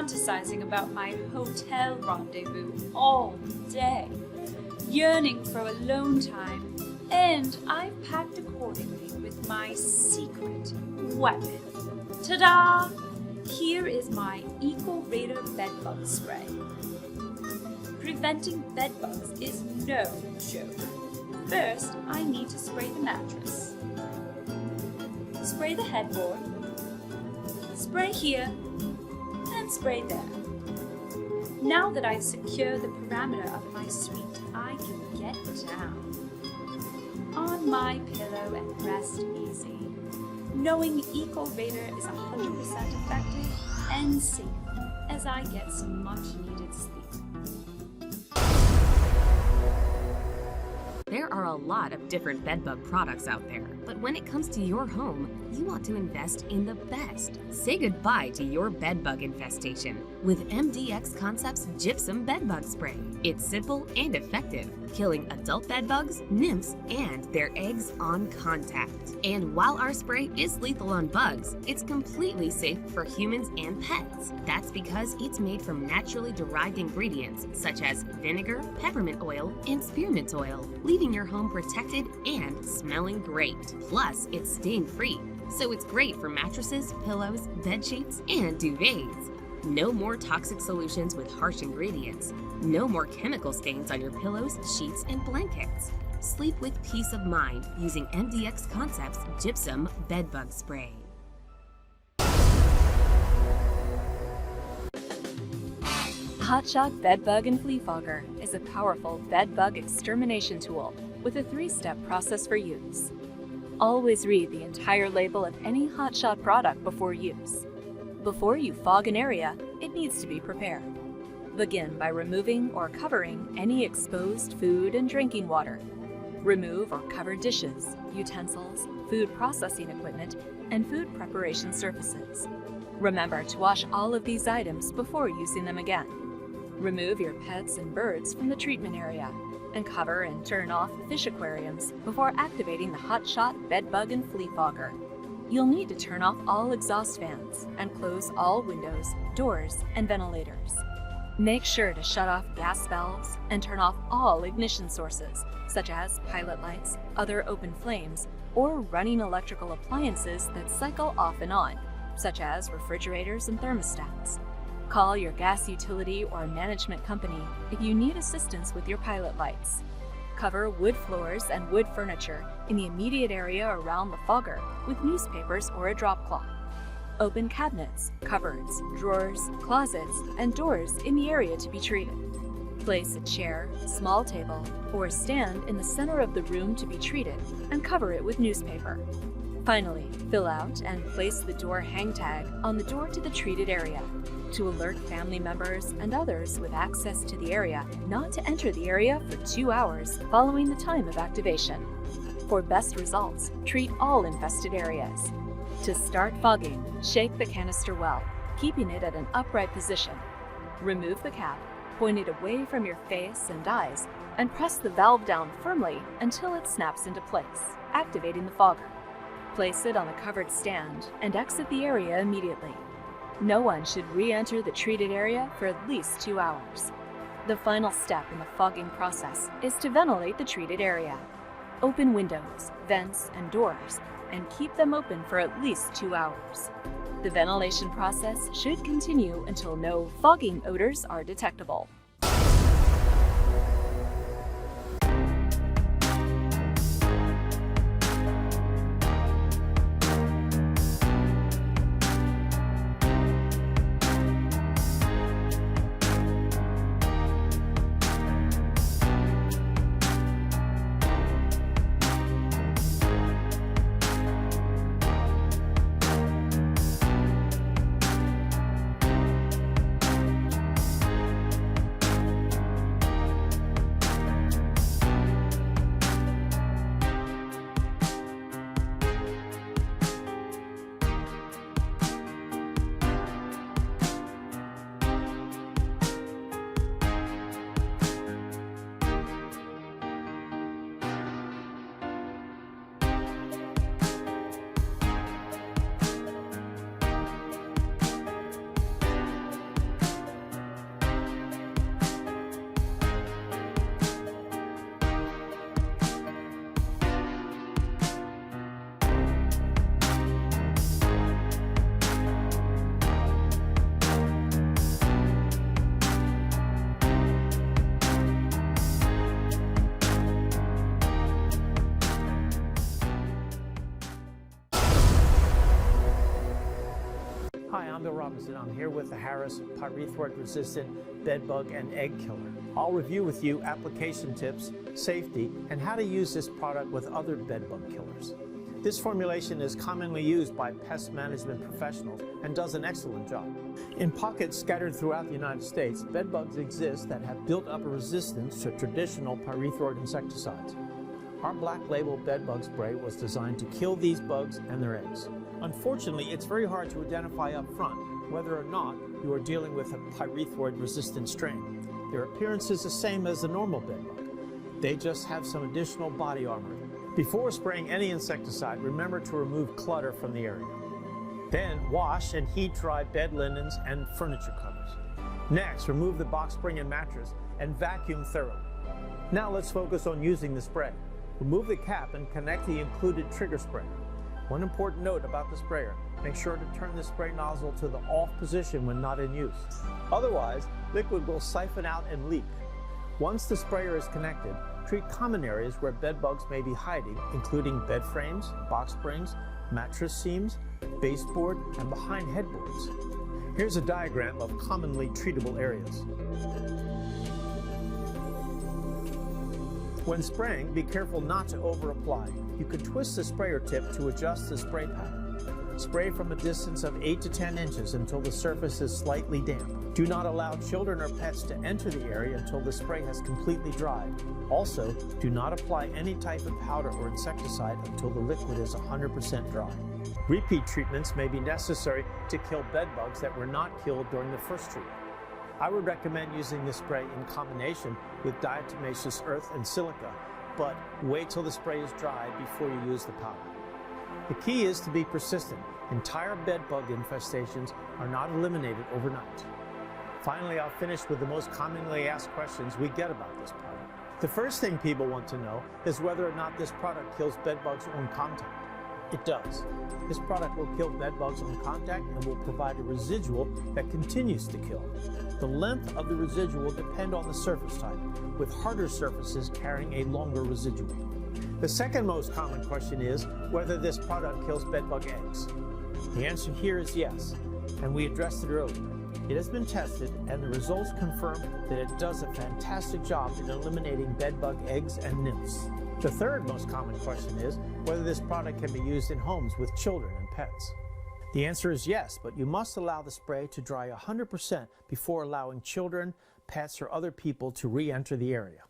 fantasizing about my hotel rendezvous all day, yearning for alone time, and I've packed accordingly with my secret weapon. Ta-da! Here is my EcoRaider bedbug spray. Preventing bedbugs is no joke. First, I need to spray the mattress. Spray the headboard. Spray here, and spray there. Now that I've secured the parameter of my suite, I can get down on my pillow and rest easy, knowing EcoRaider is 100% effective and safe as I get some much-needed sleep. There are a lot of different bedbug products out there, but when it comes to your home, you want to invest in the best. Say goodbye to your bedbug infestation with mdxconcepts Gypsum Bedbug Spray. It's simple and effective, killing adult bedbugs, nymphs, and their eggs on contact. And while our spray is lethal on bugs, it's completely safe for humans and pets. That's because it's made from naturally derived ingredients such as vinegar, peppermint oil, and spearmint oil, leaving your home protected and smelling great. Plus, it's stain-free, so it's great for mattresses, pillows, bed sheets, and duvets. No more toxic solutions with harsh ingredients. No more chemical stains on your pillows, sheets, and blankets. Sleep with peace of mind using mdxconcepts Gypsum Bedbug Spray. Hotshot Bedbug and Flea Fogger is a powerful bedbug extermination tool with a 3-step process for use. Always read the entire label of any Hotshot product before use. Before you fog an area, it needs to be prepared. Begin by removing or covering any exposed food and drinking water. Remove or cover dishes, utensils, food processing equipment, and food preparation surfaces. Remember to wash all of these items before using them again. Remove your pets and birds from the treatment area, and cover and turn off fish aquariums before activating the Hotshot Bedbug and Flea Fogger. You'll need to turn off all exhaust fans and close all windows, doors, and ventilators. Make sure to shut off gas valves and turn off all ignition sources, such as pilot lights, other open flames, or running electrical appliances that cycle off and on, such as refrigerators and thermostats. Call your gas utility or management company if you need assistance with your pilot lights. Cover wood floors and wood furniture in the immediate area around the fogger with newspapers or a drop cloth. Open cabinets, cupboards, drawers, closets, and doors in the area to be treated. Place a chair, small table, or a stand in the center of the room to be treated and cover it with newspaper. Finally, fill out and place the door hang tag on the door to the treated area to alert family members and others with access to the area not to enter the area for 2 hours following the time of activation. For best results, treat all infested areas. To start fogging, shake the canister well, keeping it at an upright position. Remove the cap, point it away from your face and eyes, and press the valve down firmly until it snaps into place, activating the fogger. Place it on a covered stand and exit the area immediately. No one should re-enter the treated area for at least 2 hours. The final step in the fogging process is to ventilate the treated area. Open windows, vents, and doors, and keep them open for at least 2 hours. The ventilation process should continue until no fogging odors are detectable. I'm Bill Robinson. I'm here with the Harris pyrethroid-resistant bedbug and egg killer. I'll review with you application tips, safety, and how to use this product with other bedbug killers. This formulation is commonly used by pest management professionals and does an excellent job. In pockets scattered throughout the United States, bedbugs exist that have built up a resistance to traditional pyrethroid insecticides. Our black label bedbug spray was designed to kill these bugs and their eggs. Unfortunately, it's very hard to identify up front whether or not you are dealing with a pyrethroid-resistant strain. Their appearance is the same as the normal bedbug. They just have some additional body armor. Before spraying any insecticide, remember to remove clutter from the area. Then wash and heat dry bed linens and furniture covers. Next, remove the box spring and mattress and vacuum thoroughly. Now let's focus on using the spray. Remove the cap and connect the included trigger sprayer. One important note about the sprayer: make sure to turn the spray nozzle to the off position when not in use. Otherwise, liquid will siphon out and leak. Once the sprayer is connected, treat common areas where bed bugs may be hiding, including bed frames, box springs, mattress seams, baseboard, and behind headboards. Here's a diagram of commonly treatable areas. When spraying, be careful not to over-apply. You can twist the sprayer tip to adjust the spray pattern. Spray from a distance of 8 to 10 inches until the surface is slightly damp. Do not allow children or pets to enter the area until the spray has completely dried. Also, do not apply any type of powder or insecticide until the liquid is 100% dry. Repeat treatments may be necessary to kill bed bugs that were not killed during the first treatment. I would recommend using this spray in combination with diatomaceous earth and silica, but wait till the spray is dry before you use the powder. The key is to be persistent. Entire bed bug infestations are not eliminated overnight. Finally, I'll finish with the most commonly asked questions we get about this product. The first thing people want to know is whether or not this product kills bed bugs on contact. It does. This product will kill bed bugs on contact and will provide a residual that continues to kill. The length of the residual will depend on the surface type, with harder surfaces carrying a longer residual. The second most common question is whether this product kills bedbug eggs. The answer here is yes, and we addressed it earlier. It has been tested, and the results confirm that it does a fantastic job in eliminating bedbug eggs and nymphs. The third most common question is whether this product can be used in homes with children and pets. The answer is yes, but you must allow the spray to dry 100% before allowing children, pets, or other people to re-enter the area.